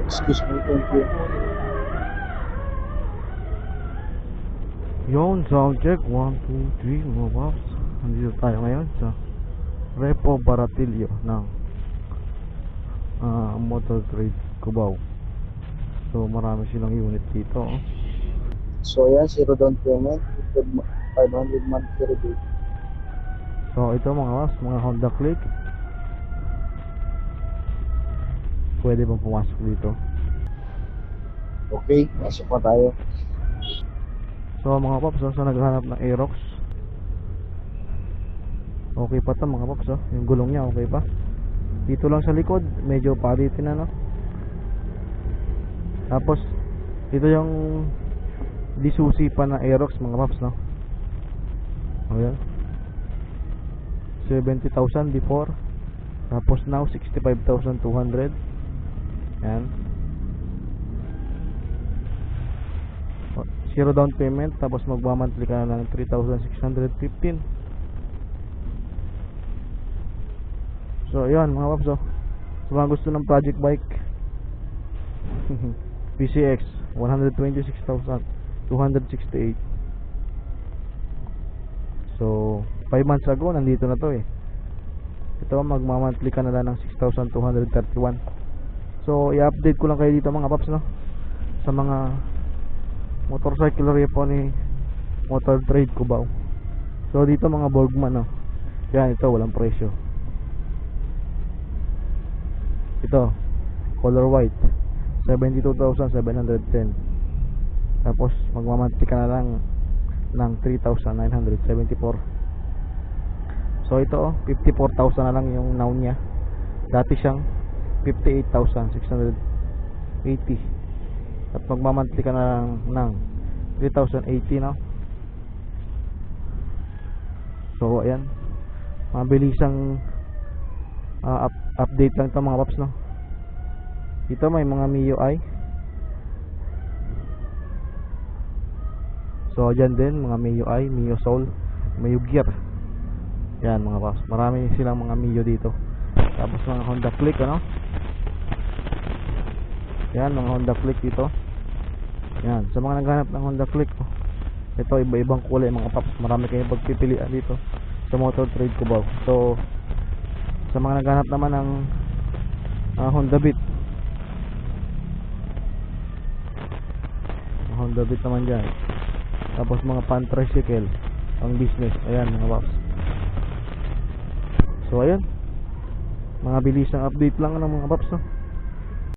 Excuse me, thank you. Yon, sound check, 1, 2, 3 mga paps. Nandito tayo ngayon sa Repo Baratillo ng Motor Trade Cubao. So marami silang unit dito, oh. So yan, zero down payment, 500 monthly rebate. So ito mga paps, mga Honda Click. Pwede bang pumasok dito? Okay, pasok na tayo. So mga paps, so naghahanap ng Aerox. Okay pa to mga paps, oh. Yung gulong niya okay pa. Dito lang sa likod, medyo palitin na, no? Tapos ito yung disusi pa na Aerox mga paps, no? Ayan, 70,000 before, tapos now 65,200. Yan, zero down payment, tapos magmamonthly ka na ng 3,615. So yun mga paps, oh. Sa mga gusto ng project bike PCX 126,268. So 5 months ago nandito na to, eh. Ito magmamonthly ka na lang ng 6,231. So i-update ko lang kayo dito mga paps, no, sa mga motorcycle repo ni Motor Trade Cubao. So dito mga Borgman, no, yan, ito walang presyo. Ito color white 72,710. Tapos magmamonthly ka na lang ng 3,974. So ito, 54,000 na lang yung now niya. Dati siyang 58,680. At magmamonthly ka na lang ng 3,080, no? So ayan, mabilisang update lang ito mga paps, no? Dito may mga MIUI. So dyan din mga MIUI, MIU Soul, MIU Gear. Yan mga paps, marami silang mga MIU dito. Tapos mga Honda Click, ano? Yan, mga Honda Click dito. Yan, sa mga naghanap ng Honda Click, oh, ito iba-ibang kulay mga paps. Marami kayong pagpipilian dito sa Motor Trade Cubao. So sa mga naghanap naman ng Honda Beat, Honda Beat naman dyan. Tapos mga pan tricycle pang business, ayan mga paps. So ayan, mga bilisang update lang ng mga paps, no?